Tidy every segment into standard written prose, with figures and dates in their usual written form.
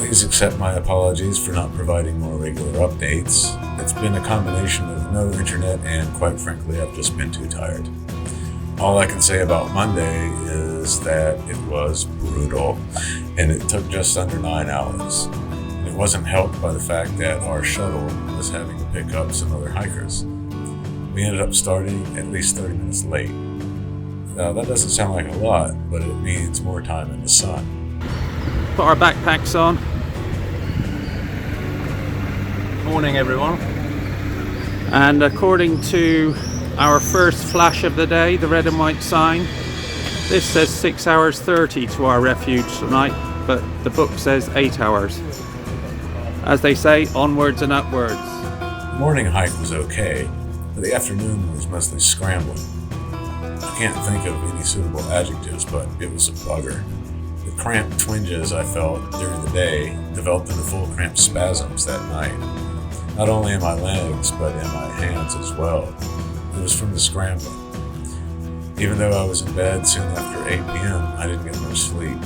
Please accept my apologies for not providing more regular updates. It's been a combination of no internet and, quite frankly, I've just been too tired. All I can say about Monday is that it was brutal, and it took just under 9 hours. And it wasn't helped by the fact that our shuttle was having to pick up some other hikers. We ended up starting at least 30 minutes late. Now, that doesn't sound like a lot, but it means more time in the sun. Put our backpacks on. Morning, everyone. And according to our first flash of the day, the red and white sign, this says 6 hours 30 to our refuge tonight, but the book says 8 hours. As they say, onwards and upwards. The morning hike was okay, but the afternoon was mostly scrambling. I can't think of any suitable adjectives, but it was a bugger. The cramped twinges I felt during the day developed into full cramped spasms that night, not only in my legs, but in my hands as well. It was from the scrambling. Even though I was in bed soon after 8 p.m., I didn't get much sleep.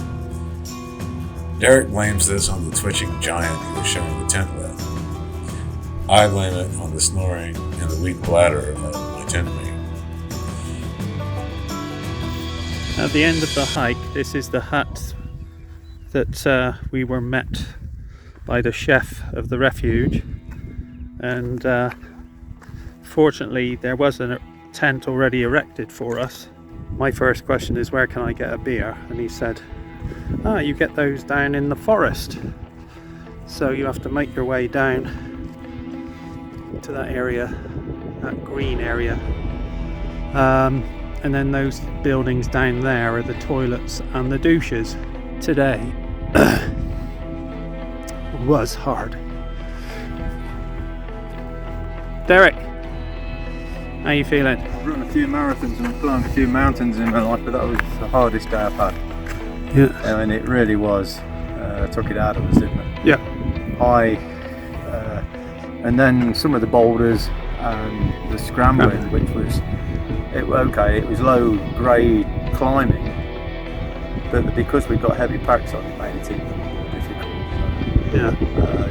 Derek blames this on the twitching giant he was sharing the tent with. I blame it on the snoring and the weak bladder of my tent mate. At the end of the hike, this is the hut that we were met by the chef of the refuge, and fortunately there was a tent already erected for us. My first question is, where can I get a beer? And he said, you get those down in the forest, so you have to make your way down to that area, that green area, and then those buildings down there are the toilets and the douches. Today was hard. Derek, how you feeling? I've run a few marathons and climbed a few mountains in my life, but that was the hardest day I've had. Yeah. And it really was. Took it out of us, didn't it? Yeah. High, and then some of the boulders and the scrambling, which was, it was low grade climbing, but because we got heavy packs on, it made it even more difficult. Yeah.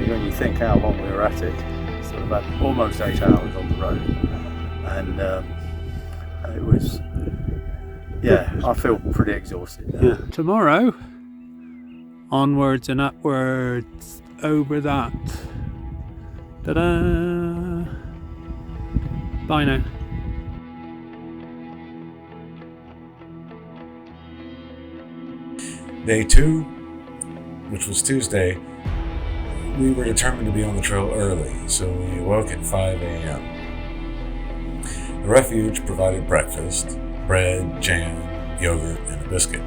When you think how long we were at it, sort of about almost 8 hours on the road, and it was, I feel pretty exhausted now. Yeah. Tomorrow, onwards and upwards over that. Ta-da! Bye now. Day 2, which was Tuesday, we were determined to be on the trail early, so we woke at 5 a.m. The refuge provided breakfast, bread, jam, yogurt, and a biscuit.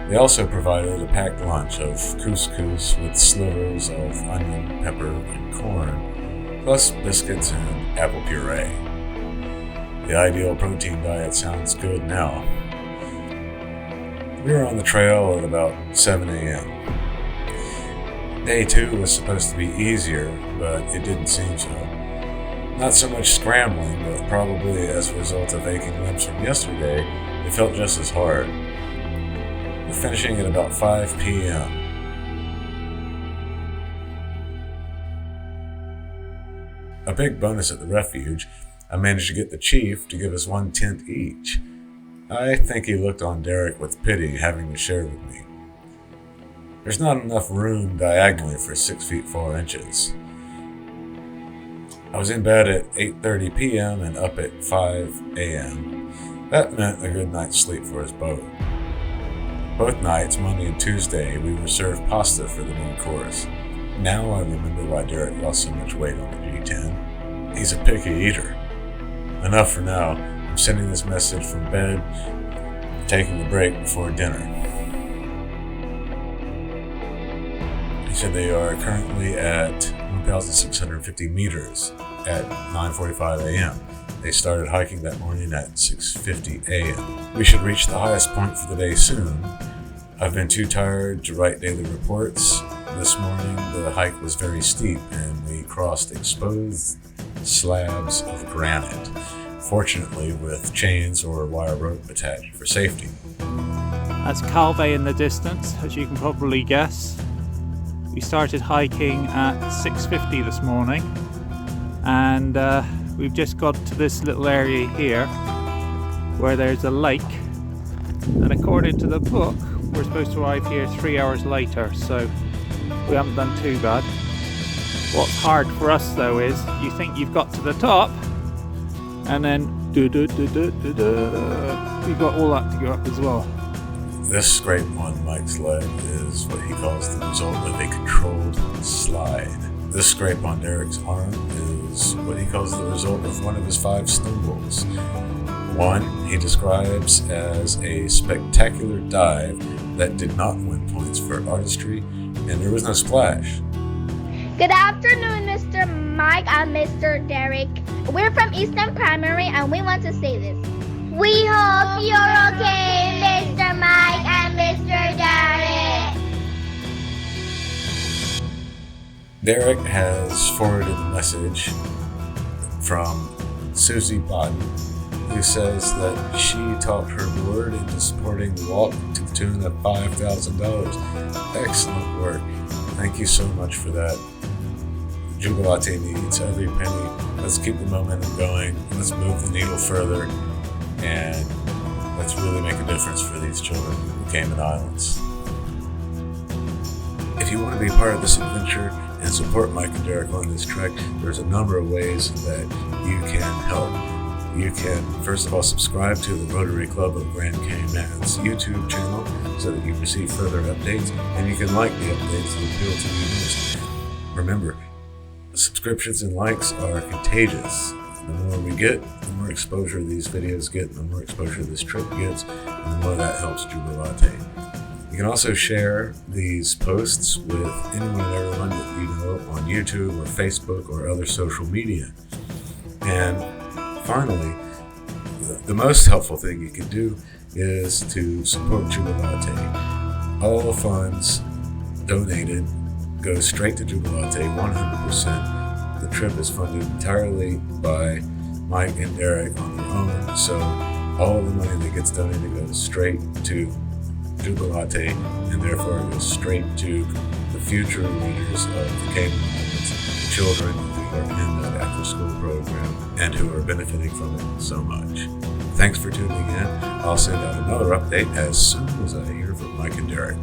They also provided a packed lunch of couscous with slivers of onion, pepper, and corn, plus biscuits and apple puree. The ideal protein diet sounds good now. We were on the trail at about 7 a.m. Day 2 was supposed to be easier, but it didn't seem so. Not so much scrambling, but probably as a result of aching limbs from yesterday, it felt just as hard. We're finishing at about 5 p.m. A big bonus at the refuge, I managed to get the chief to give us 1 tent each. I think he looked on Derek with pity, having to share with me. There's not enough room diagonally for 6 feet 4 inches. I was in bed at 8:30 p.m. and up at 5 a.m. That meant a good night's sleep for us both. Both nights, Monday and Tuesday, we were served pasta for the main course. Now I remember why Derek lost so much weight on the G10. He's a picky eater. Enough for now. I'm sending this message from bed, taking a break before dinner. He said they are currently at 1,650 meters at 9:45 a.m. They started hiking that morning at 6:50 a.m. We should reach the highest point for the day soon. I've been too tired to write daily reports. This morning the hike was very steep and we crossed exposed slabs of granite, fortunately with chains or wire rope attached for safety. That's Calvé in the distance, as you can probably guess. We started hiking at 6:50 this morning, and we've just got to this little area here where there's a lake, and according to the book we're supposed to arrive here 3 hours later, so we haven't done too bad. What's hard for us though is you think you've got to the top and then you've got all that to go up as well. This scrape on Mike's leg is what he calls the result of a controlled slide. This scrape on Derek's arm is what he calls the result of one of his 5 snowballs. One he describes as a spectacular dive that did not win points for artistry, and there was no splash. Good afternoon, Mr. Mike and Mr. Derek. We're from Easton Primary and we want to say this. We hope you're okay, Mr. Mike and Mr. Derek. Derek has forwarded a message from Susie Bodden, who says that she talked her board into supporting the walk to the tune of $5,000. Excellent work. Thank you so much for that. Jubilate needs every penny. Let's keep the momentum going. Let's move the needle further. And let's really make a difference for these children in the Cayman Islands. If you want to be part of this adventure and support Mike and Derek on this trek, there's a number of ways that you can help. You can, first of all, subscribe to the Rotary Club of Grand Cayman's YouTube channel so that you receive further updates, and you can like the updates that appeal to you most. Remember, subscriptions and likes are contagious. The more we get, the more exposure these videos get, the more exposure this trip gets, and the more that helps Jubilate. You can also share these posts with anyone and everyone that you know on YouTube or Facebook or other social media. And finally, the most helpful thing you can do is to support Jubilate. All funds donated go straight to Jubilate 100%. The trip is funded entirely by Mike and Derek on their own, so all the money that gets donated goes straight to Jubilate, and therefore it goes straight to the future leaders of the Cayman Islands, the children who are in that after-school program and who are benefiting from it so much. Thanks for tuning in. I'll send out another update as soon as I hear from Mike and Derek.